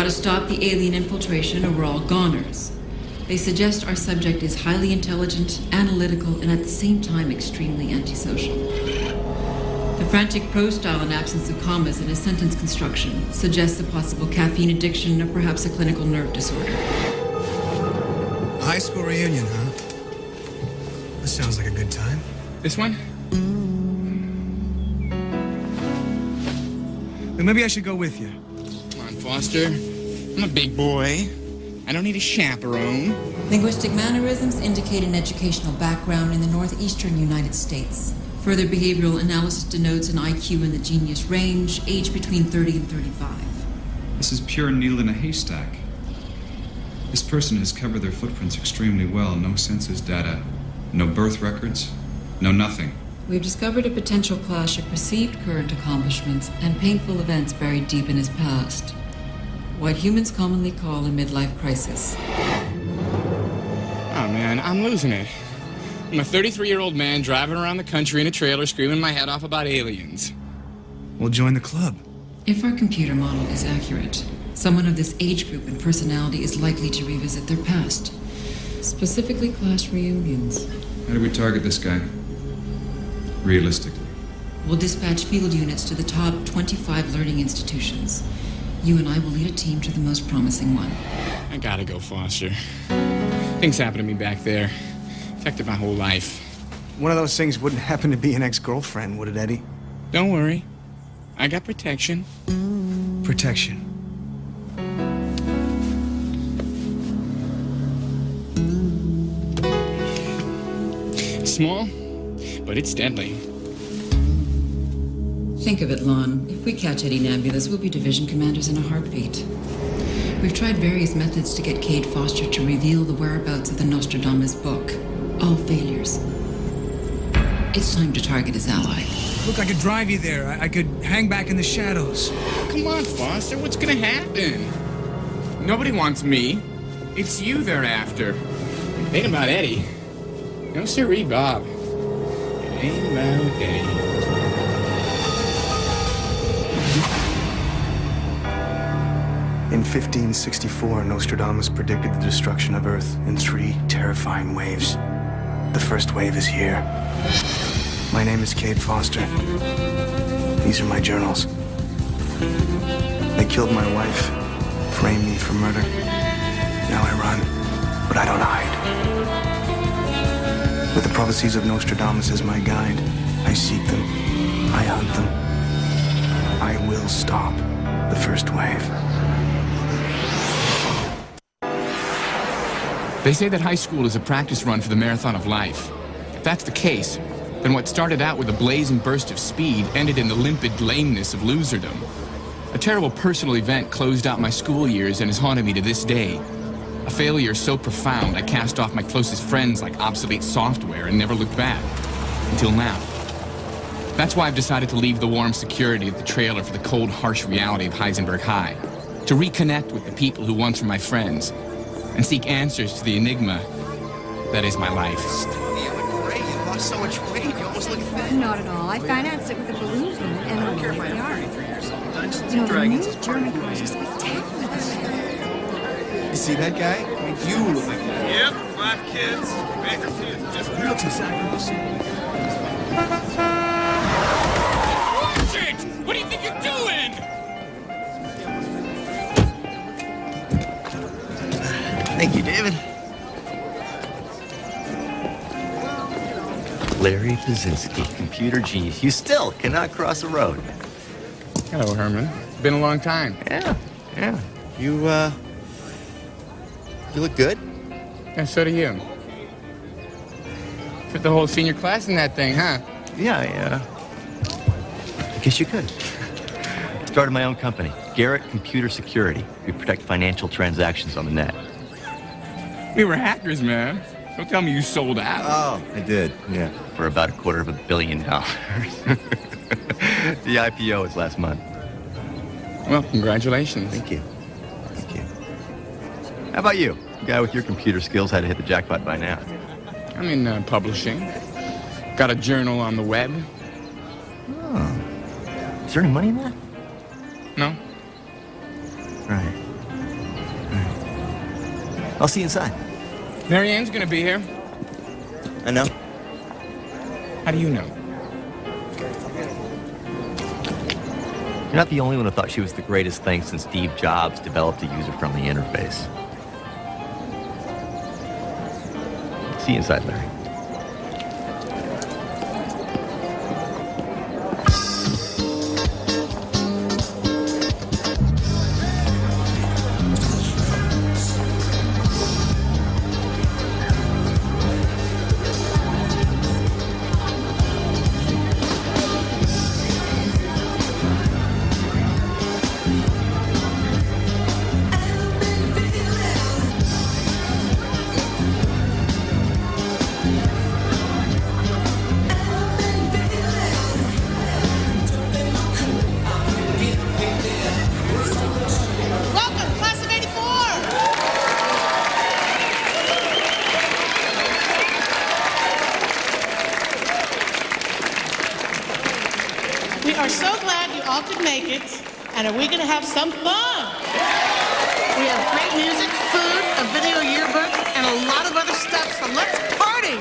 gotta stop the alien infiltration or we're all goners. They suggest our subject is highly intelligent, analytical, and at the same time extremely antisocial. The frantic prose style and absence of commas in his sentence construction suggests a possible caffeine addiction or perhaps a clinical nerve disorder. High school reunion, huh? This sounds like a good time. This one? Well, maybe I should go with you. Come on, Foster. I'm a big boy. I don't need a chaperone. Linguistic mannerisms indicate an educational background in the northeastern United States. Further behavioral analysis denotes an IQ in the genius range, age between 30 and 35. This is pure needle in a haystack. This person has covered their footprints extremely well. No census data, no birth records, no nothing. We've discovered a potential clash of perceived current accomplishments and painful events buried deep in his past. What humans commonly call a midlife crisis. Oh, man, I'm losing it. I'm a 33-year-old man driving around the country in a trailer screaming my head off about aliens. We'll join the club. If our computer model is accurate, someone of this age group and personality is likely to revisit their past. Specifically class reunions. How do we target this guy? Realistically. We'll dispatch field units to the top 25 learning institutions. You and I will lead a team to the most promising one. I gotta go, Foster. Things happened to me back there. Affected my whole life. One of those things wouldn't happen to be an ex-girlfriend, would it, Eddie? Don't worry. I got protection. Protection. Small, but it's deadly. Think of it, Lon. If we catch Eddie Nebulous, we'll be division commanders in a heartbeat. We've tried various methods to get Cade Foster to reveal the whereabouts of the Nostradamus book. All failures. It's time to target his ally. Look, I could drive you there. I could hang back in the shadows. Come on, Foster, what's gonna happen? Nobody wants me. It's you they're after. Think about Eddie. No siree, Bob. It ain't about Eddie. In 1564, Nostradamus predicted the destruction of Earth in 3 terrifying waves. The first wave is here. My name is Cade Foster. These are my journals. They killed my wife, framed me for murder. Now I run, but I don't hide. With the prophecies of Nostradamus as my guide, I seek them, I hunt them. I will stop the first wave. They say that high school is a practice run for the marathon of life. If that's the case, then what started out with a blazing burst of speed ended in the limpid lameness of loserdom. A terrible personal event closed out my school years and has haunted me to this day. A failure so profound I cast off my closest friends like obsolete software and never looked back. Until now. That's why I've decided to leave the warm security of the trailer for the cold, harsh reality of Heisenberg High. To reconnect with the people who once were my friends. And seek answers to the enigma that is my life. You lost so much weight. You almost look fat. Not at all. I financed it with a balloon payment and a Care if I am yard. 33 years old. Dungeons You and know, the Dragons new is German part of cars are spectacular. You see that guy? I mean, you look like that. Yep, 5 kids. Bankruptcy is just He looks exactly the same. Watch it! What do you think you're doing? Thank you, David. Larry Pazinski, computer genius. You still cannot cross a road. Hello, Herman. Been a long time. Yeah. You look good. Yeah, so do you. Put the whole senior class in that thing, huh? Yeah, I guess you could. Started my own company, Garrett Computer Security. We protect financial transactions on the net. We were hackers, man. Don't tell me you sold out. Oh, I did. Yeah, for about $250 million. The IPO was last month. Well, congratulations. Thank you. How about you? A guy with your computer skills had to hit the jackpot by now. I'm in publishing. Got a journal on the web. Oh. Is there any money in that? No? Right. I'll see you inside. Marianne's gonna be here. I know. How do you know? You're not the only one who thought she was the greatest thing since Steve Jobs developed a user-friendly interface. See you inside, Larry. Welcome, class of '84! We are so glad you all could make it, and are we going to have some fun? We have great music, food, a video yearbook, and a lot of other stuff, so let's party!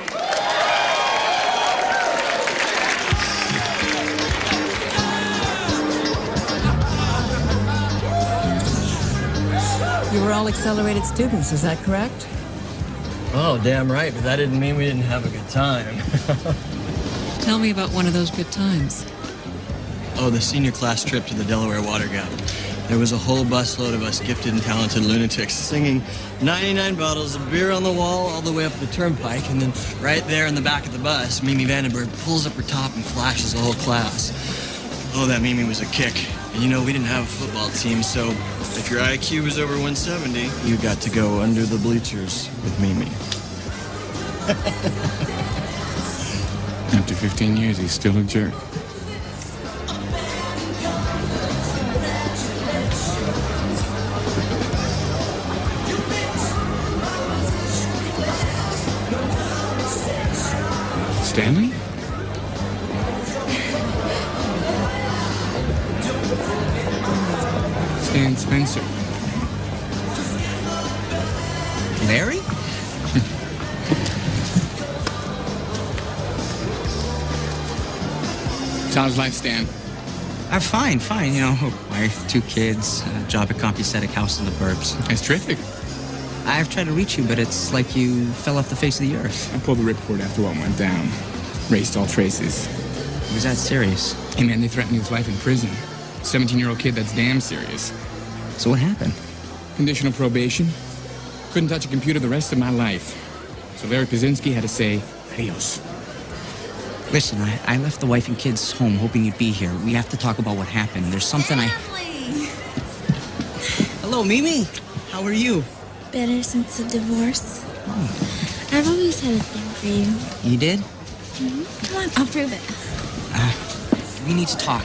You were all accelerated students, is that correct? Oh, damn right, but that didn't mean we didn't have a good time. Tell me about one of those good times. Oh, the senior class trip to the Delaware Water Gap. There was a whole busload of us gifted and talented lunatics singing 99 bottles of beer on the wall all the way up the turnpike, and then right there in the back of the bus, Mimi Vandenberg pulls up her top and flashes the whole class. Oh, that Mimi was a kick. And you know, we didn't have a football team, so if your IQ was over 170, you got to go under the bleachers with Mimi. After 15 years, he's still a jerk. Stanley? Stan Spencer. Larry? How's life, Stan? Fine. You know, wife, 2 kids, job at CompuSetic, house in the burbs. That's terrific. I've tried to reach you, but it's like you fell off the face of the earth. I pulled the ripcord after what went down. Erased all traces. Was that serious? Hey, man, they threatened me with life in prison. 17-year-old kid, that's damn serious. So what happened? Conditional probation. Couldn't touch a computer the rest of my life. So Larry Pazinski had to say, adios. Listen, I left the wife and kids home hoping you'd be here. We have to talk about what happened. There's something Hello, Mimi. How are you? Better since the divorce. Oh. I've always had a thing for you. You did? Mm-hmm. Come on, I'll prove it. We need to talk.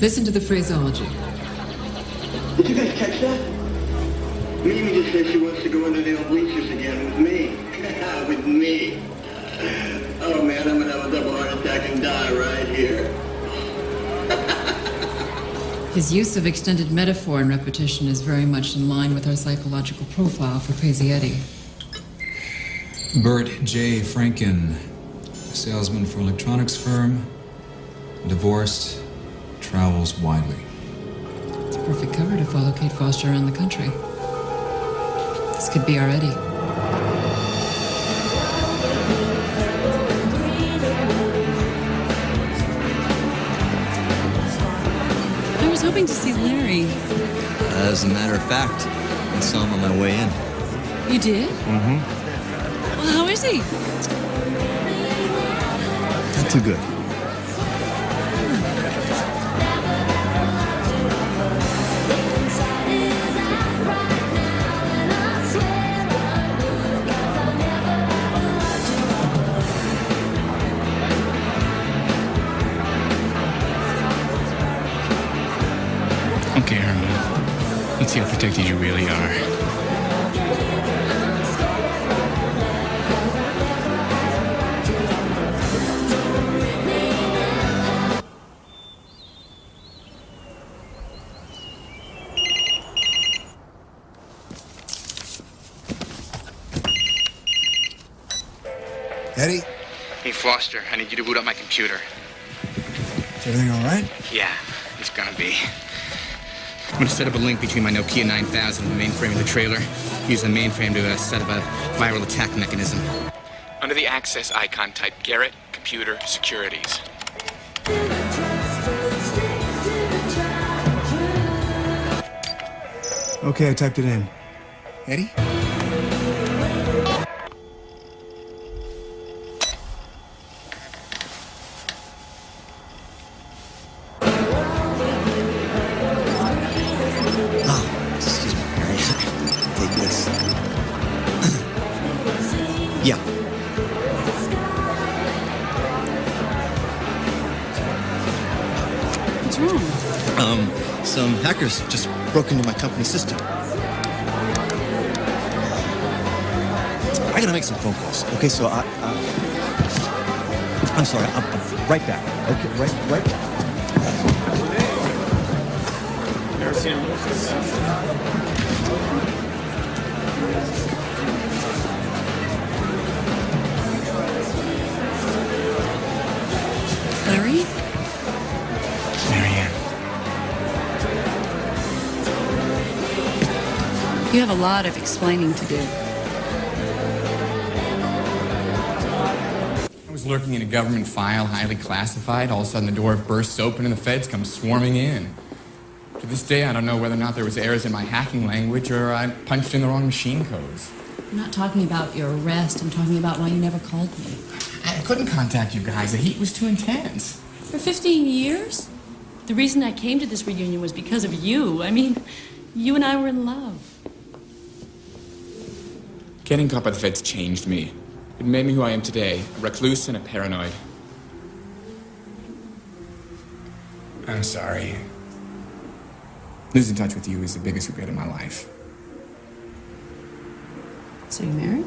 Listen to the phraseology. Did you guys catch that? Mimi just said she wants to go into the old bleachers again with me. With me. Oh man, I'm gonna have a double heart attack and die right here. His use of extended metaphor and repetition is very much in line with our psychological profile for Crazy Eddie. Bert J. Franken, salesman for electronics firm, divorced, travels widely. It's a perfect cover to follow Kate Foster around the country. This could be our Eddie. I was hoping to see Larry. As a matter of fact, I saw him on my way in. You did? Mm-hmm. Well, how is he? Not too good. Okay, Herman. Let's see how protected you really are. Eddie, Hey, Foster, I need you to boot up my computer. is everything all right? Yeah, it's gonna be. I'm gonna set up a link between my Nokia 9000 and the mainframe of the trailer. Use the mainframe to set up a viral attack mechanism. Under the access icon, type Garrett Computer Securities. Okay, I typed it in. Eddie? Excuse me, Mary. Take this. Yeah. What's wrong? Some hackers just broke into my company system. I gotta make some phone calls. Okay, so I'm sorry. I'm right back. Okay, right back. Never seen him. Larry? Marianne. You have a lot of explaining to do. I was lurking in a government file, highly classified. All of a sudden, the door bursts open and the feds come swarming in. To this day, I don't know whether or not there was errors in my hacking language or I punched in the wrong machine codes. I'm not talking about your arrest. I'm talking about why you never called me. I couldn't contact you guys. The heat was too intense. For 15 years? The reason I came to this reunion was because of you. I mean, you and I were in love. Getting caught by the feds changed me. It made me who I am today, a recluse and a paranoid. I'm sorry. Losing touch with you is the biggest regret of my life. So you married?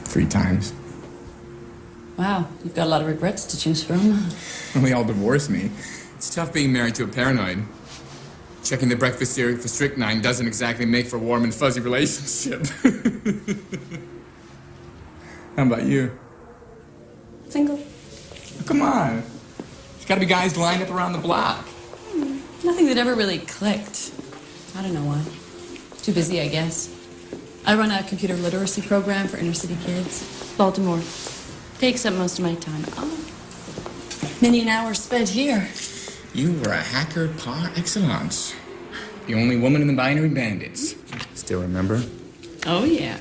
3 times. Wow, you've got a lot of regrets to choose from. Well, they all divorced me. It's tough being married to a paranoid. Checking the breakfast cereal for strychnine doesn't exactly make for a warm and fuzzy relationship. How about you? Single? Oh, come on. There's gotta be guys lined up around the block. Nothing that ever really clicked. I don't know why. Too busy, I guess. I run a computer literacy program for inner city kids. Baltimore. Takes up most of my time. Many an hour spent here. You were a hacker par excellence. The only woman in the Binary Bandits. Still remember? Oh, yeah.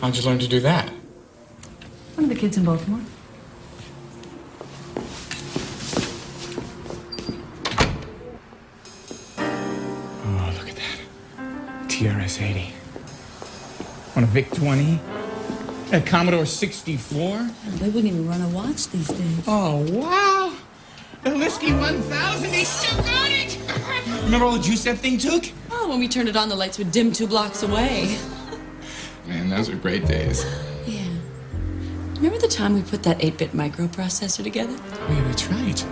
How'd you learn to do that? One of the kids in Baltimore. Oh, look at that. TRS-80. On a VIC-20? A Commodore 64? They wouldn't even run a watch these days. Oh, wow. The Liskey 1000, they still got it! Remember all the juice that thing took? Oh, when we turned it on, the lights would dim 2 blocks away. Man, those were great days. Yeah. Remember the time we put that 8-bit microprocessor together? Oh, yeah, that's right.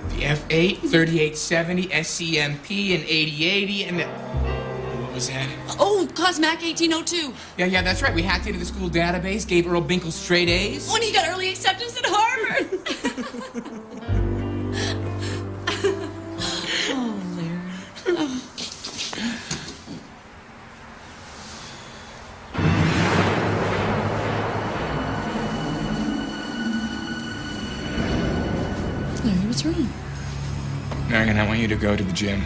The F8, 3870, SCMP, and 8080, and the... What was that? Oh, Cosmac 1802. Yeah, that's right. We hacked into the school database, gave Earl Binkle straight A's. When he got early acceptance at Harvard. Oh, Larry. Oh. Larry, what's wrong? Marion, I want you to go to the gym.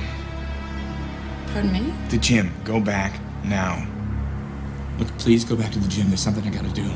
Pardon me? The gym. Go back now. Look, please go back to the gym. There's something I gotta do.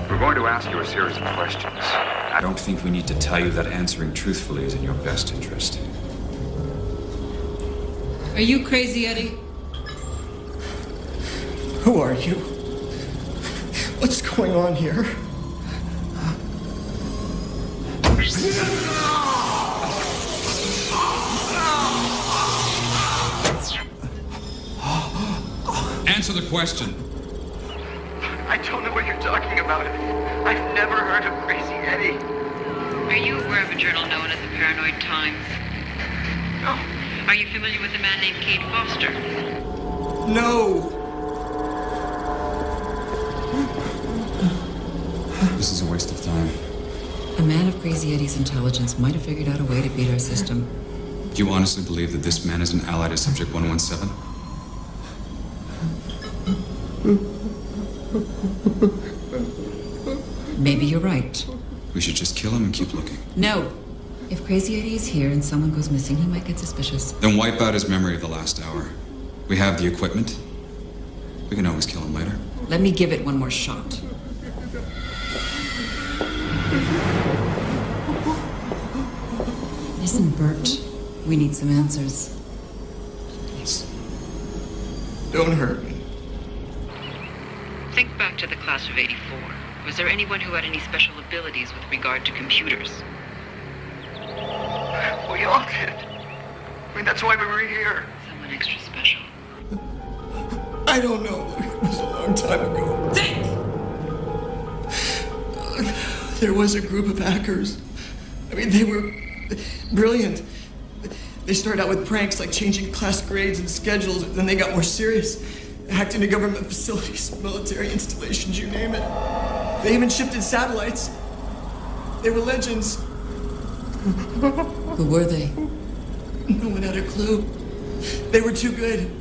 We're going to ask you a series of questions. I don't think we need to tell you that answering truthfully is in your best interest. Are you crazy, Eddie? Who are you? What's going on here? Answer the question. I don't know what you're talking about. I've never heard of Crazy Eddie. Are you aware of a journal known as the Paranoid Times? No. Are you familiar with a man named Cade Foster? No. This is a waste of time. A man of Crazy Eddie's intelligence might have figured out a way to beat our system. Do you honestly believe that this man is an ally to Subject 117? Maybe you're right. We should just kill him and keep looking. No. If Crazy Eddie is here and someone goes missing, he might get suspicious. Then wipe out his memory of the last hour. We have the equipment. We can always kill him later. Let me give it one more shot. Listen, Bert. We need some answers. Please. Don't hurt me. Think back to the class of '84. Was there anyone who had any special abilities with regard to computers? We all did. I mean, that's why we were here. Someone extra special. I don't know. It was a long time ago. Think! There was a group of hackers. I mean, they were brilliant. They started out with pranks like changing class grades and schedules, and then they got more serious. Hacked into government facilities, military installations, you name it. They even shifted satellites. They were legends. Who were they? No one had a clue. They were too good.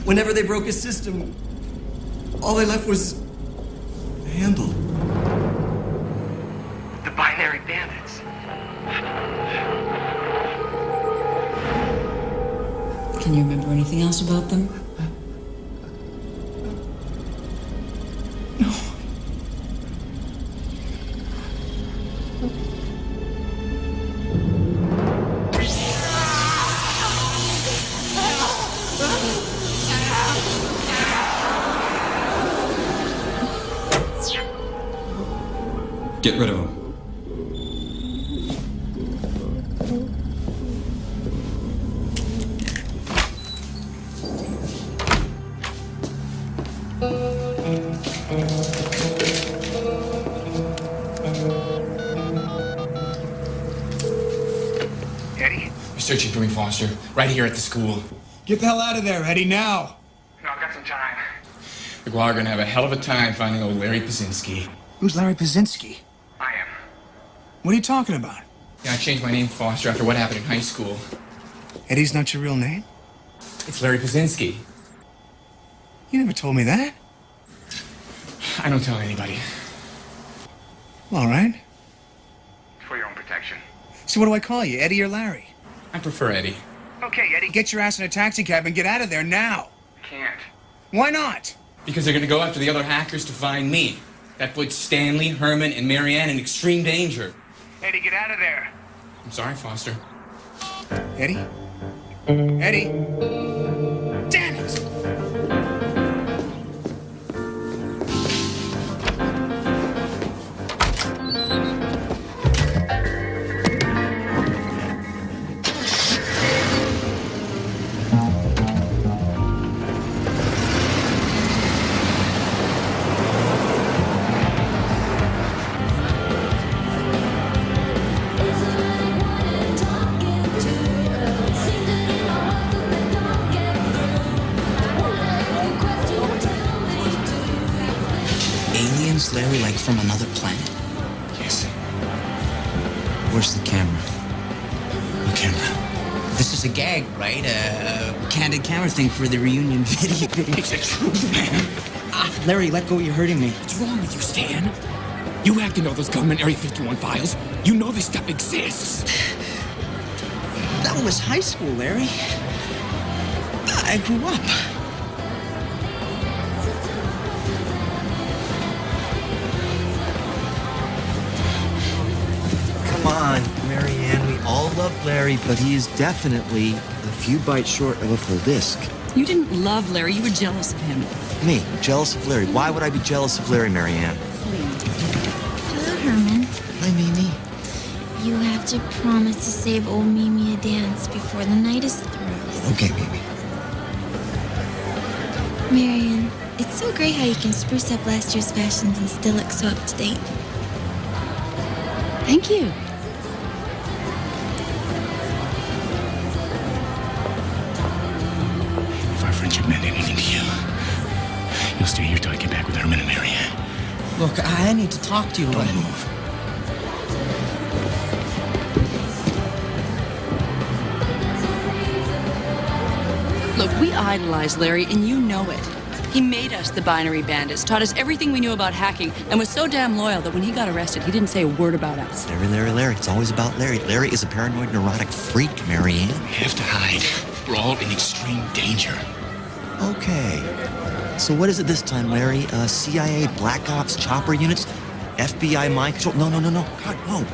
Whenever they broke a system, all they left was a handle. The binary bandits. Can you remember anything else about them? No. Get rid of him. searching for me, Foster. Right here at the school. Get the hell out of there, Eddie, now! No, I've got some time. The Guar are gonna have a hell of a time finding old Larry Pazinski. Who's Larry Pazinski? I am. What are you talking about? Yeah, I changed my name, Foster, after what happened in high school. Eddie's not your real name? It's Larry Pazinski. You never told me that. I don't tell anybody. All right. For your own protection. So what do I call you, Eddie or Larry? I prefer Eddie. Okay, Eddie, get your ass in a taxi cab and get out of there now. I can't. Why not? Because they're gonna go after the other hackers to find me. That puts Stanley, Herman, and Marianne in extreme danger. Eddie, get out of there. I'm sorry, Foster. Eddie? Eddie? Damn it! Aliens, Larry, like from another planet? Yes. Where's the camera? What camera? This is a gag, right? A candid camera thing for the reunion video. It's the truth, man. Larry, let go. You're hurting me. What's wrong with you, Stan? You hacked into all those government Area 51 files. You know this stuff exists. That was high school, Larry. I grew up. Come on, Marianne, we all love Larry, but he is definitely a few bytes short of a full disc. You didn't love Larry. You were jealous of him. Me, jealous of Larry. Why would I be jealous of Larry, Marianne? Hello, Herman. Hi, Mimi. You have to promise to save old Mimi a dance before the night is through. Okay, Mimi. Marion, it's so great how you can spruce up last year's fashions and still look so up to date. Thank you. If our friendship meant anything to you, you'll stay here till I get back with Herman and Marianne. Look, I need to talk to you. Don't move. Look, we idolize Larry, and you know it. He made us the binary bandits, taught us everything we knew about hacking, and was so damn loyal that when he got arrested, he didn't say a word about us. Larry. It's always about Larry. Larry is a paranoid, neurotic freak, Marianne. We have to hide. We're all in extreme danger. Okay. So what is it this time, Larry? CIA, Black Ops, chopper units, FBI mind control? No. God, no.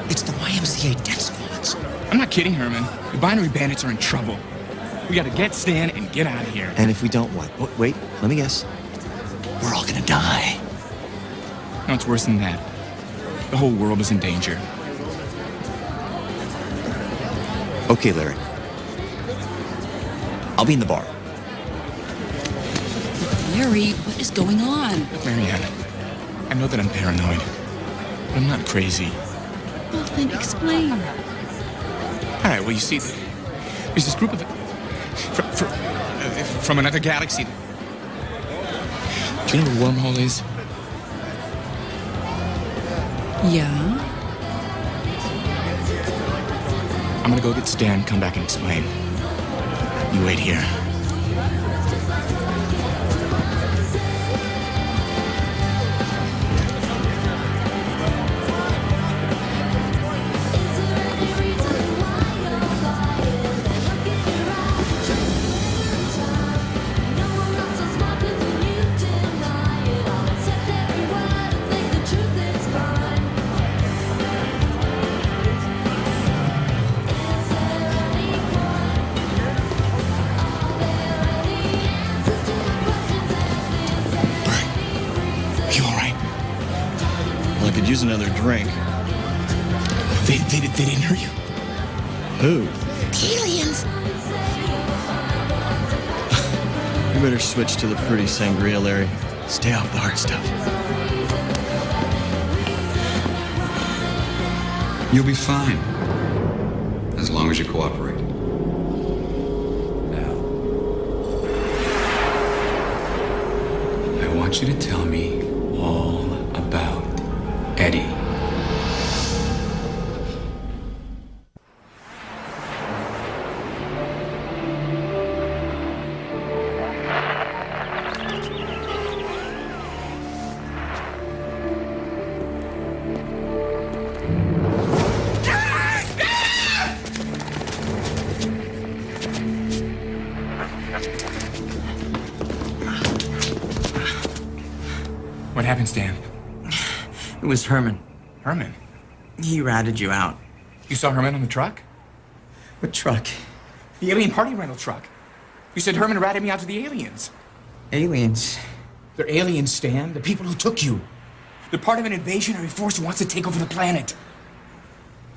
It's the YMCA death squads. I'm not kidding, Herman. The binary bandits are in trouble. We gotta get Stan and get out of here. And if we don't, what? Wait, let me guess. We're all gonna die. No, it's worse than that. The whole world is in danger. Okay, Larry. I'll be in the bar. Larry, what is going on? Look, Marianne, I know that I'm paranoid, but I'm not crazy. Well, then explain. All right, well, you see, there's this group of... From another galaxy. Do you know what a wormhole is? Yeah? I'm gonna go get Stan, come back and explain. You wait here. I could use another drink. They didn't hurt you? Who? Aliens! You better switch to the fruity sangria, Larry. Stay off the hard stuff. You'll be fine. as long as you cooperate. Now, I want you to tell me all about Eddie. What happened, Stan? It was Herman. Herman? He ratted you out. You saw Herman on the truck? What truck? The alien party rental truck. You said Herman ratted me out to the aliens. Aliens? They're aliens, Stan. The people who took you. They're part of an invasionary force who wants to take over the planet.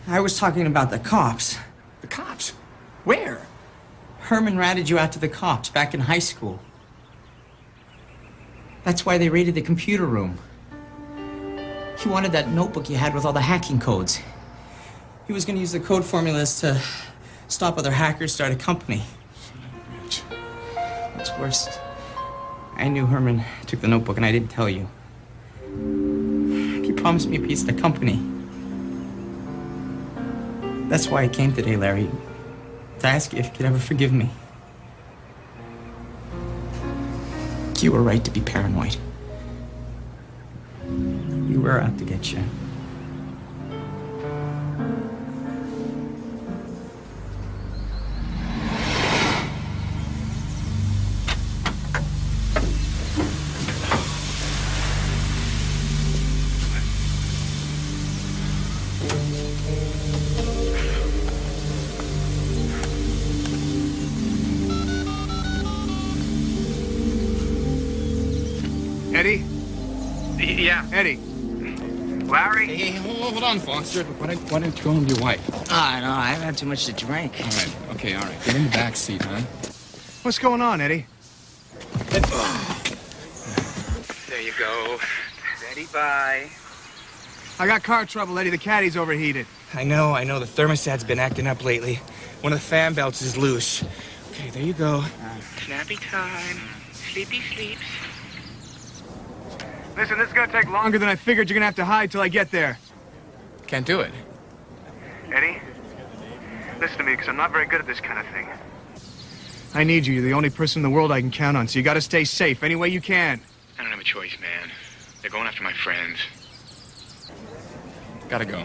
I was talking about the cops. The cops? Where? Herman ratted you out to the cops back in high school. That's why they raided the computer room. He wanted that notebook you had with all the hacking codes. He was going to use the code formulas to stop other hackers start a company. What's worse, I knew Herman took the notebook and I didn't tell you. He promised me a piece of the company. That's why I came today, Larry, to ask you if you could ever forgive me. You were right to be paranoid. We were out to get you. Eddie? Yeah. Eddie. Larry? Hey, hold on, Foster. Why don't you go home with your wife? Ah, no, I've had too much to drink. All right, okay, all right. Get in the back seat, huh? What's going on, Eddie? There you go. Ready, bye. I got car trouble, Eddie. The caddy's overheated. I know. The thermostat's been acting up lately. One of the fan belts is loose. Okay, there you go. Nappy time. Sleepy sleeps. Listen, this is gonna take longer than I figured. You're gonna have to hide till I get there. Can't do it. Eddie? Listen to me, because I'm not very good at this kind of thing. I need you. You're the only person in the world I can count on, so you gotta stay safe any way you can. I don't have a choice, man. They're going after my friends. Gotta go.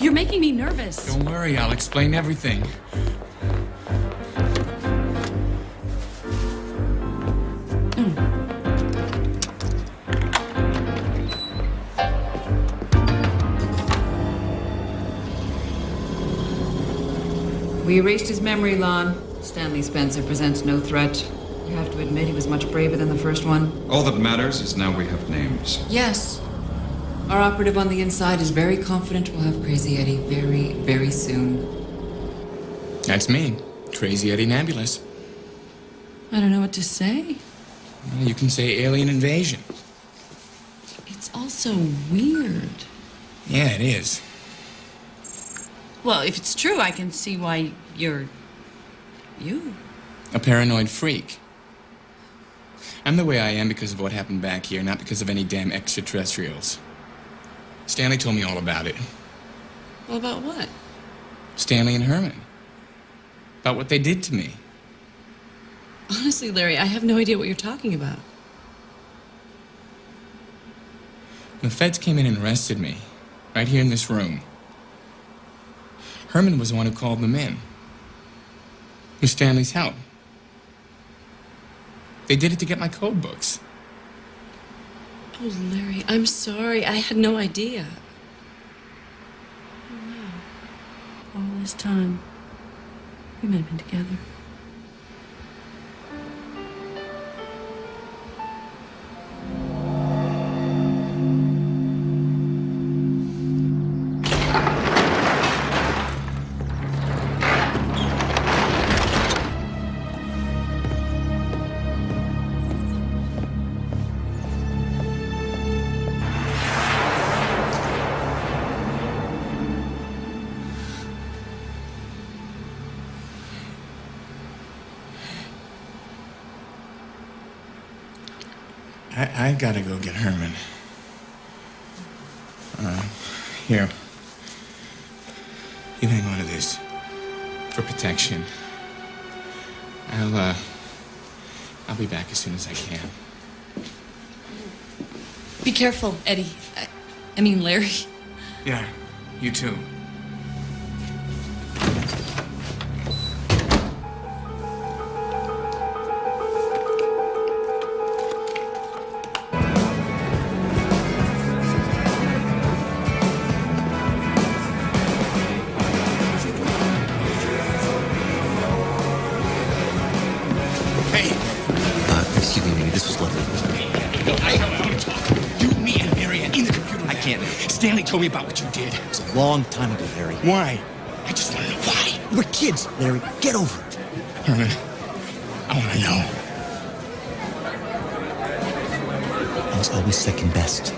You're making me nervous. Don't worry, I'll explain everything. We erased his memory, Lon. Stanley Spencer presents no threat. You have to admit he was much braver than the first one. All that matters is now we have names. Yes. Our operative on the inside is very confident we'll have Crazy Eddie very, very soon. That's me, Crazy Eddie Nebulous. I don't know what to say. Well, you can say alien invasion. It's also weird. Yeah, it is. Well, if it's true, I can see why you're... you. A paranoid freak. I'm the way I am because of what happened back here, not because of any damn extraterrestrials. Stanley told me all about it. Well, about what? Stanley and Herman. About what they did to me. Honestly, Larry, I have no idea what you're talking about. The feds came in and arrested me, right here in this room. Herman was the one who called them in. With Stanley's help. They did it to get my code books. Oh, Larry, I'm sorry. I had no idea. Oh, wow. All this time, we might have been together. I gotta go get Herman. Here. You hang on to this. For protection. I'll be back as soon as I can. Be careful, Eddie. I mean, Larry. Yeah, you too. Excuse me, this was lovely. I want to talk. You, me, and Mary in the computer. I can't. Stanley told me about what you did. It was a long time ago, Larry. Why? I just want to know why. We're kids, Larry. Get over it. Herman, I want to know. I was always second best.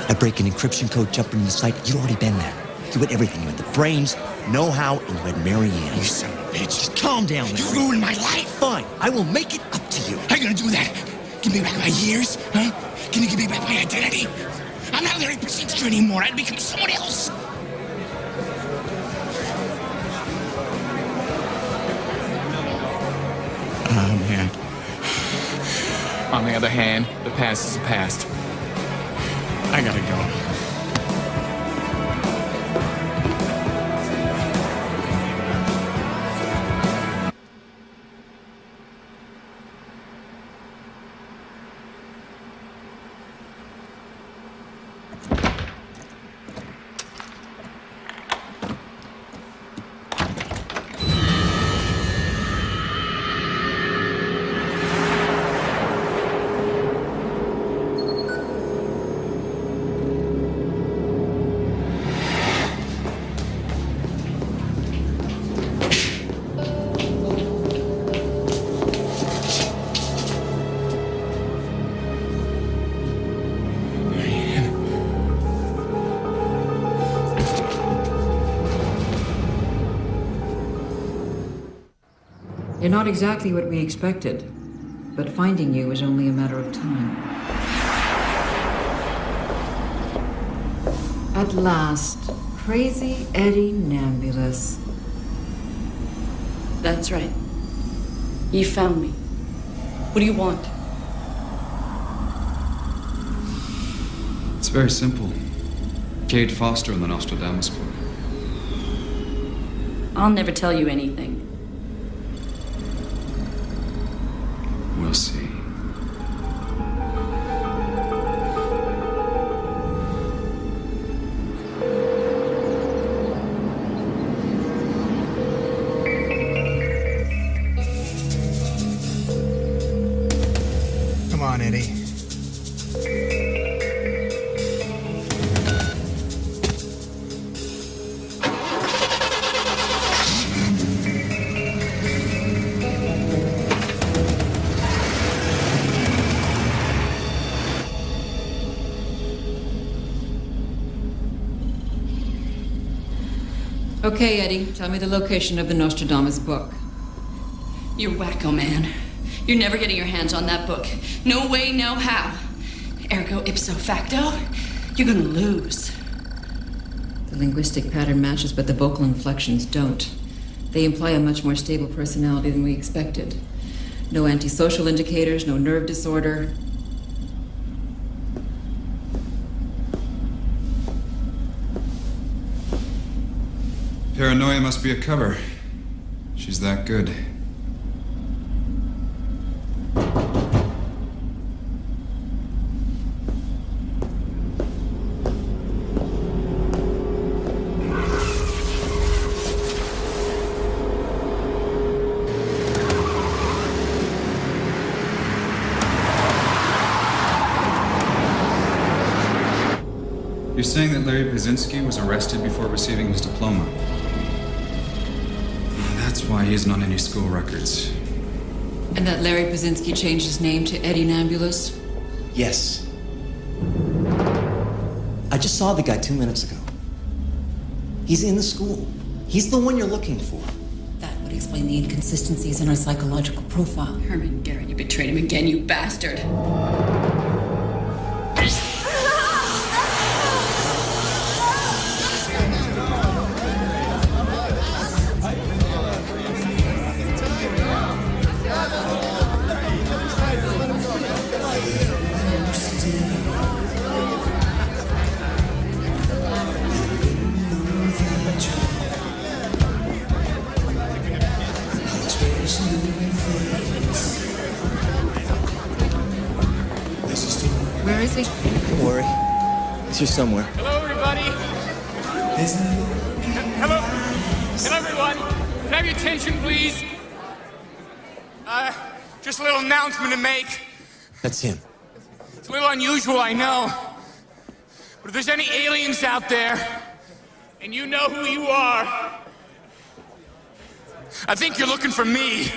I break an encryption code, jump into the site. You'd already been there. You had everything. You had the brains, know-how, and you had Mary Ann. You son of a bitch. Just calm down, Larry. You ruined my life. Fine. I will make it up to you. How you gonna do that? Give me back my years? Huh? Can you give me back my identity? I'm not Larry Brzezinski anymore. I'd become someone else. Oh, man. On the other hand, the past is the past. I gotta go. You're not exactly what we expected, but finding you is only a matter of time. At last, crazy Eddie Nambulous. That's right. You found me. What do you want? It's very simple. Cade Foster in the Nostradamus book. I'll never tell you anything. We'll see. Come on, Eddie. Okay, Eddie, tell me the location of the Nostradamus book. You're wacko, man. You're never getting your hands on that book. No way, no how. Ergo ipso facto, you're gonna lose. The linguistic pattern matches, but the vocal inflections don't. They imply a much more stable personality than we expected. No antisocial indicators, no nerve disorder. Paranoia must be a cover. She's that good. You're saying that Larry Brzezinski was arrested before receiving his diploma? That's why he isn't on any school records. And that Larry Brzezinski changed his name to Eddie Nambulous? Yes. I just saw the guy 2 minutes ago. He's in the school. He's the one you're looking for. That what he explain the inconsistencies in our psychological profile. Herman Garrett, you betrayed him again, you bastard. Where is he? Don't worry. He's here somewhere. Hello, everybody. Hello. Hello, everyone. Can I have your attention, please? Just a little announcement to make. That's him. It's a little unusual, I know. But if there's any aliens out there, and you know who you are, I think you're looking for me.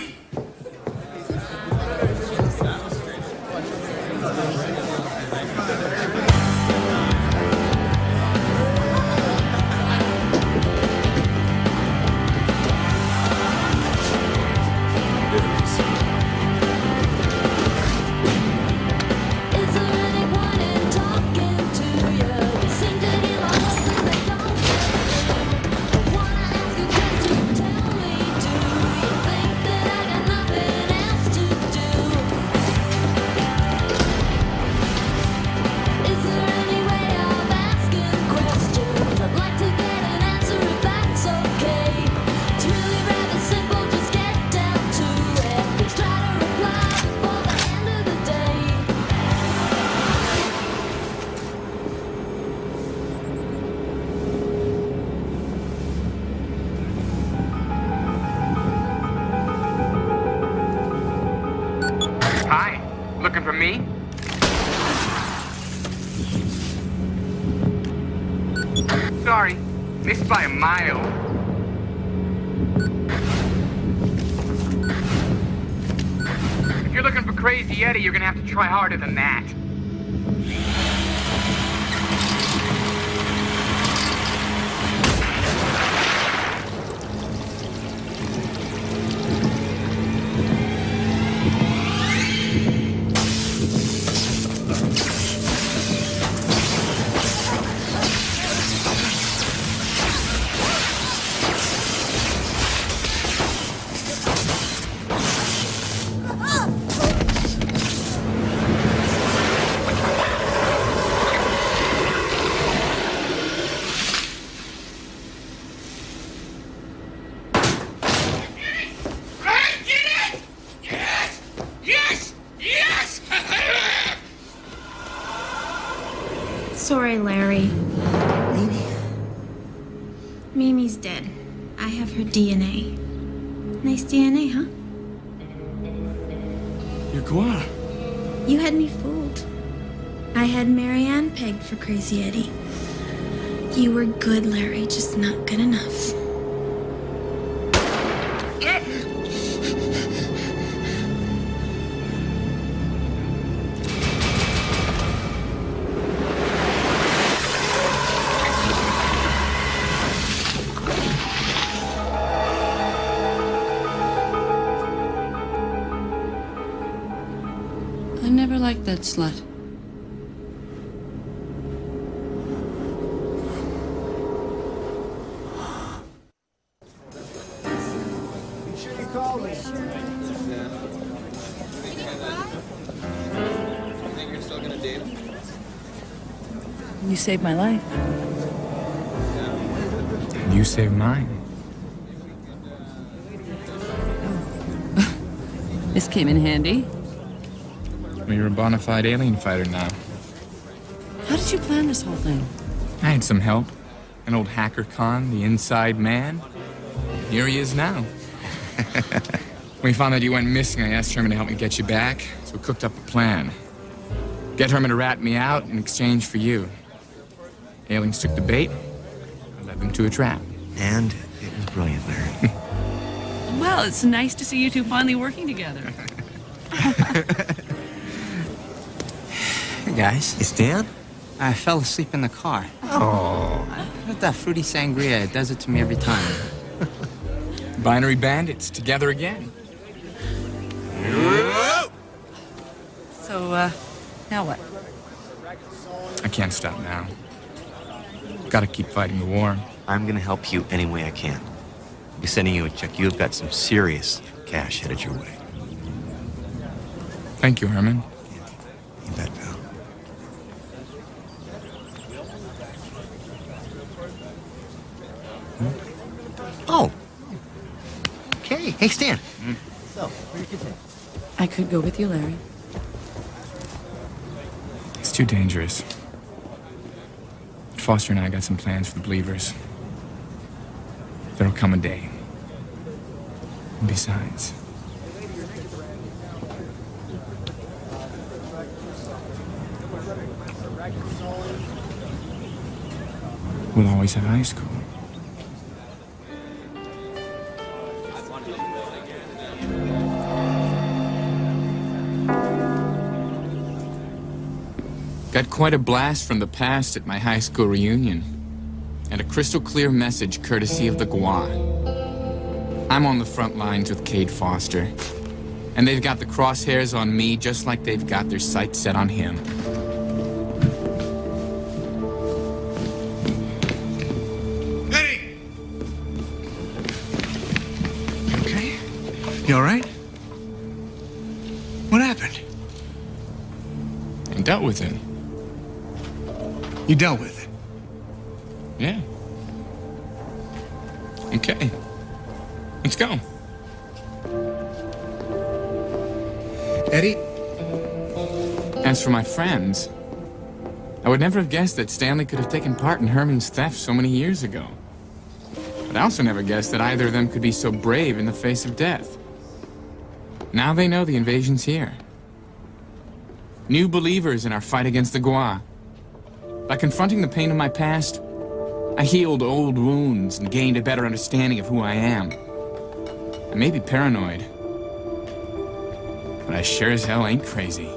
Hi, looking for me? Sorry, missed by a mile. If you're looking for Crazy Eddie, you're gonna have to try harder than that. Sorry, Larry. Mimi's dead. I have her DNA. Nice DNA, huh? You're Guar. You had me fooled. I had Marianne pegged for Crazy Eddie. You were good, Larry, just not good enough. I never liked that slut. You saved my life. You saved mine. This came in handy. Well, you're a bona fide alien fighter now. How did you plan this whole thing? I had some help. An old hacker con, the inside man. Here he is now. When we found that you went missing, I asked Herman to help me get you back, so we cooked up a plan. Get Herman to rat me out in exchange for you. Aliens took the bait. I led them to a trap. And it was brilliant, Larry. Well, it's nice to see you two finally working together. Hey, guys. It's Dan? I fell asleep in the car. Oh. With that fruity sangria, it does it to me every time. Binary bandits together again. So, now what? I can't stop now. Gotta keep fighting the war. I'm gonna help you any way I can. I'll be sending you a check. You've got some serious cash headed your way. Thank you, Herman. You bet, pal. Oh. Okay. Hey, Stan. So, where you today? I could go with you, Larry. It's too dangerous. Foster and I got some plans for the Believers. There'll come a day. And besides... we'll always have high school. Got quite a blast from the past at my high school reunion. And a crystal clear message courtesy of the Gua. I'm on the front lines with Cade Foster. And they've got the crosshairs on me just like they've got their sights set on him. Eddie! You okay? You all right? What happened? I dealt with him. You dealt with it? Yeah. Okay. Let's go. Eddie? As for my friends, I would never have guessed that Stanley could have taken part in Herman's theft so many years ago. But I also never guessed that either of them could be so brave in the face of death. Now they know the invasion's here. New believers in our fight against the Gua. By confronting the pain of my past, I healed old wounds and gained a better understanding of who I am. I may be paranoid, but I sure as hell ain't crazy.